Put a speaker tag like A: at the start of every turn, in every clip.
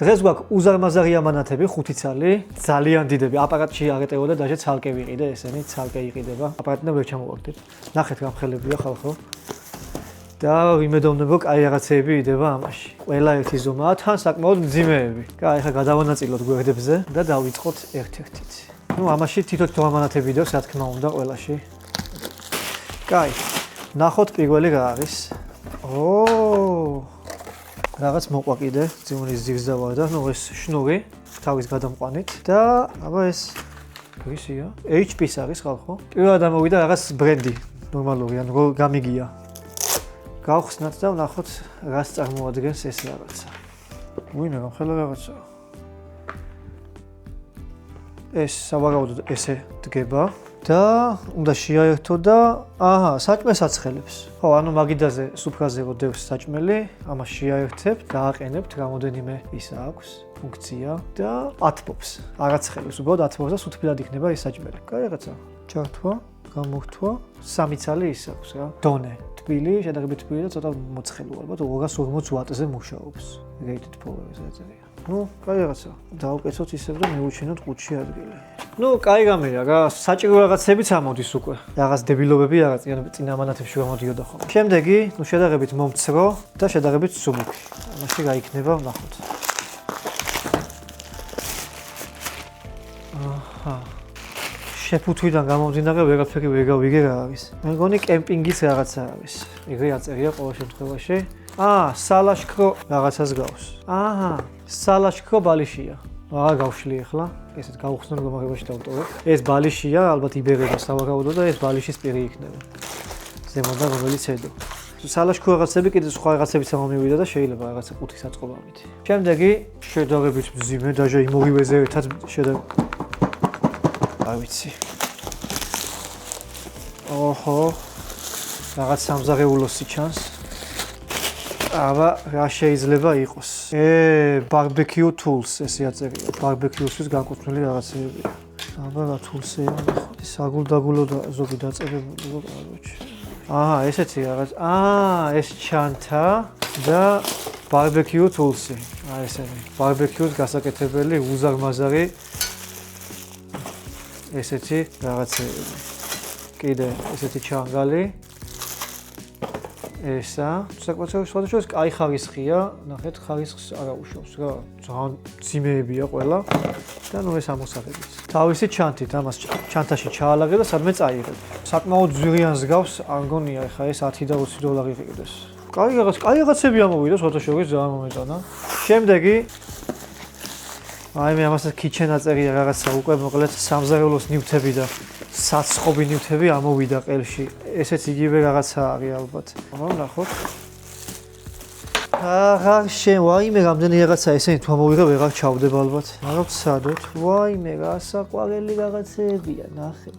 A: დღეს გვაქვს უზარმაზარი ამანათები 5 ცალი, ძალიან დიდები. აპარატში აღეტევოდა და ცალკე ვიყიდე, ესენი ცალკე იყიდება. აპარატიდან ვერ ჩამოვაგდებ. ნახეთ რა მხელებია ხალხო. და ვიმედოვნებ, რომ კაი რაღაცეები იდება ამაში. ყველა ერთი ზომაა, თან საკმაოდ მძიმეები. კაი, ახლა გადავანაწილოთ გვერდებზე და დავიწყოთ ერთ-ერთით. ამაში თითო ამანათები იდევს, რა თქმა უნდა, ყველაში. კაი, ნახოთ პირველი რა არის. რაღაც მოყვა კიდე, ძიმუნის ძირზე ვარ და ეს შნური თავის გადამყვანით და აბა ეს ისია, HP-ს არის ხალხო. პირველად ამოვიდა რაღაც ბრენდი, ნორმალური, ანუ გამიგია. გავხსნათ და ვნახოთ რას წარმოადგენს ეს რაღაცა. ვინმე გამხელა რაღაცა. ეს სავარაუდოდ ესე დგება და უნდა შეაერთო და საჭმელს აცხელებს. ხო, ანუ მაგიდაზე სუფრაზე როდევს საჭმელი, ამას შეაერთებ, დააყენებთ, რამოდენიმე ისა აქვს ფუნქცია და ათბობს. არ აცხელებს, უბრალოდ ათბობს და სუთბილად იქნება ეს საჭმელი. კაი რაღაცა. ჩართვა, გამოხთვა, 3 ცალი ის აქვს რა. დონე, თბილი, შედარებით თბილი და ცოტა მოცხելու ალბათ 240 ვატზე მუშაობს. rated power-ზე ეწერია. კაი რაღაცა. დავუკეცოთ ისევ და მივუჩინოთ 5-ში ადგილი. კაი გამერია რა, საჭირო რაღაცებიც ამოდის უკვე. რაღაც დებილობები რაღაც წინა ამანათებში გამოდიოდა ხოლმე. შემდეგი, შედარებით მომცრო და შედარებით სუბუქი. ამაში რა იქნება, ვნახოთ. შეფუთვიდან გამომდინარე ვერაფერი ვერ გავიგე რა არის. მე მგონი კემპინგის რაღაცა არის. ეგრე აწერია ყოველ შემთხვევაში. სალაშქრო რაღაცას გავს. სალაშქრო ბალიშია. აღარ გავშლი ახლა. ესეთ გავხსნო გამარებაში დავტოვებ. ეს ბალიშია, ალბათ იბერება სავარაუდო და ეს ბალიშის პირი იქნება. ზემოდან რომელიც ედო. სალაშქრო რაღაცები კიდე სხვა რაღაცებიც ამომივიდა და შეიძლება რაღაცა ყუთი საწყობა ამით. შემდეგი შედარებით მძიმე, დაჟე იმოვივეზე ერთად არ ვიცი. რაღაც სამზარეულოსი ჩანს. აბა რა შეიძლება იყოს? barbecue tools ესე აწერია. barbecue-ისთვის განკუთვნილი რაღაცებია. აბა რა tools-ია? საგულდაგულო და ზოგი დაწერებული, კაროჩე. ესეთი რაღაც. ეს ჩანთა და barbecue tools-ი. ესენი. barbecue-ს გასაკეთებელი უზარმაზარი ესეთი რაღაცები. კიდე ესეთი ჩანგალი. ესა, საკმაოდ სხვადასხვა კაი ხარისხია, ნახეთ ხარისხს არა უშავს რა, ძალიან ძიმეებია ყველა და ეს ამოსაღებიც. თავისი ჩანთით ამას ჩანთაში ჩაალაგე და სადმე წაიღებ. საკმაოდ ზვირიანს გავს, არ მგონია ხა ეს 10 და 20 დოლარი იყიდეს. კაი რაღაცები ამოვიდა, სხვადასხვა ძალიან მომეწონა. შემდეგი მე ამასაც kitchen აწერია რაღაცა უკვე მოკლედ სამზარეულოს ნივთები და საცხობი ნივთები ამოვიდა ყელში. ესეც იგივე რაღაცა არის ალბათ. ნახოთ. ვაიმე რამდენი რაღაცა ესენი თუ ამოვიღე ვეღარ ჩავდება ალბათ. მაგრამ ვცადოთ. ვაიმე რა საყვარელი რაღაცებია, ნახე.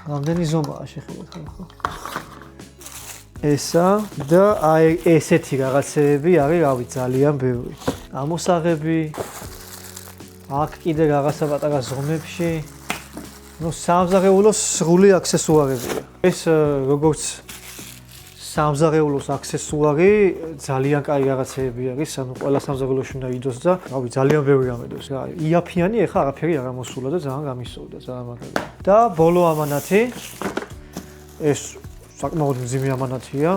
A: რამდენი ზომაა შეხედოთ ხო? ესა და ესეთი რაღაცეები არის, რავი, ძალიან ბევრი. ამოსაღები აქ კიდე რაღაცა პატარა ზომებში სამზარეულოს სრული აქსესუარებია. ეს როგორც სამზარეულოს აქსესუარი ძალიან კაი რაღაცეები არის, ანუ ყველა სამზარეულოში უნდა იდოს და რავი ძალიან ბევრი ამედოს. იაფიანი ეხა არაფერი არ ამოსულა და ძალიან გამისოვდა, ძალიან მაგარია. და ბოლო ამანათი ეს საკმაოდ მძიმე ამანათია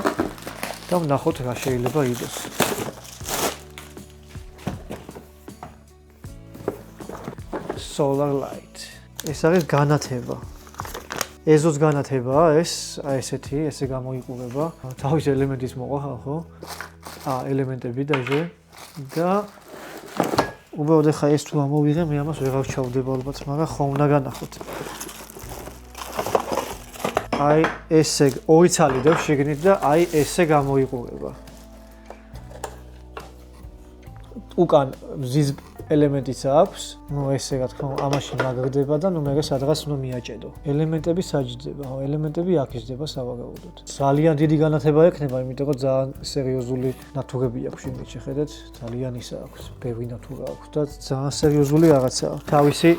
A: და ვნახოთ რა შეიძლება იდოს. solar light. ეს არის განათება. ეზოს განათებაა ეს, ესეთი, ესე გამოიყურება. თავის ელემენტის მოყვა ხო? ელემენტები დაჟე და უბრალოდ ხა ეს თუ ამოვიღე, მე ამას ვეღარ ჩავდება ალბათ, მაგრამ ხომ უნდა განახოთ. ესე 2 ცალი დევს შიგნით და ესე გამოიყურება. უკან მზის ელემენტიც აქვს, ესე რა თქმა უნდა, ამაში მაგრდება და მე სადღაც უნდა მიაჭედო. ელემენტები საჯდება, ელემენტები აქ იჯდება სავარაუდოდ. ძალიან დიდი განათება ექნება, იმიტომ რომ ძალიან სერიოზული ნათურები აქვს შეგეთ შეხედეთ, ძალიან ისა აქვს, ბევრი ნათურა აქვს და ძალიან სერიოზული რაღაცაა. თავისი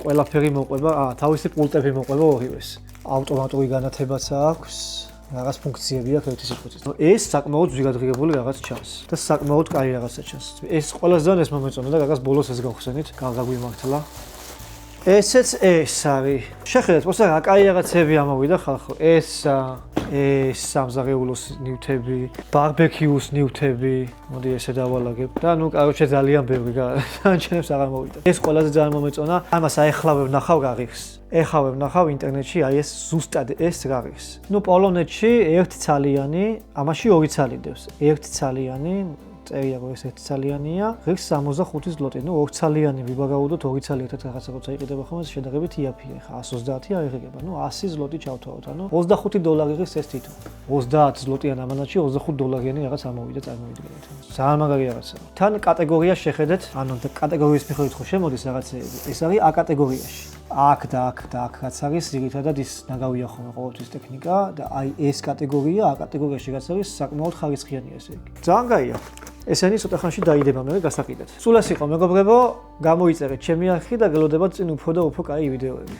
A: ყველაფერი მოყვება, თავისი პულტები მოყვება ორივეს. ავტომატური განათებაც აქვს. რაღაც ფუნქციები აქვს ერთი სიტყვით. ეს საკმაოდ ზვიგადღირებული რაღაც ჩანს და საკმაოდ კაი რაღაცა ჩანს. ეს ყველაზე ძალიან ეს მომეწონა და რაღაც ბოლოს ეს გავხსენით, გაგვიმართლა. ესეც ეს არის. შეხედეთ, პოსტა რა კაი რაღაცები ამოვიდა ხალხო. ეს სამზარეულოს ნივთები, ბარბეკიუს ნივთები. მოდი ესე დავალაგებ და ნუ კაროჩე ძალიან ბევრი ჩანჩენებს აღარ მოვიდა. ეს ყველაზე ძალიან მომეწონა. ამას აეხლა ვნახავ რა ღირს. ეხლა ვნახავ ინტერნეტში აი ეს ზუსტად ეს რა ღირს. ნუ პოლონეთში ერთი ცალიანი, ამაში ორი ცალი დევს. ერთი ცალიანი წერია რომ ეს ერთი ცალიანია, ღირს 65 ზლოტი. ნუ ორი ცალიანი ვიბაგაუდოთ, ორი ცალი ერთად რაღაცა როცა იყიდება ხომ ეს შედარებით იაფია. ხა 130 არ იღება. ნუ 100 ზლოტი ჩავთვალოთ. ანუ 25 დოლარი ღირს ეს თითო. 30 ზლოტიან ამანათში 25 დოლარიანი რაღაც ამოვიდა წარმოვიდგინეთ. ძალიან მაგარი რაღაცაა. თან კატეგორია შეხედეთ, ანუ კატეგორიის მიხედვით ხო შემოდის რაღაცეები. ეს არის A კატეგორიაში. აქ და აქ და აქ რაც არის ძირითადად ის ნაგავია ხოლმე ყოველთვის ტექნიკა და აი ეს კატეგორია A კატეგორიაში რაც არის საკმაოდ ხარისხიანია ესე იგი. ძალიან კაია. ესენი ცოტა ხანში დაიდება მე გასაყიდეთ. სულ ეს იყო მეგობრებო, გამოიწერეთ ჩემი არხი და გელოდებათ წინ უფრო და უფრო კაი ვიდეოები.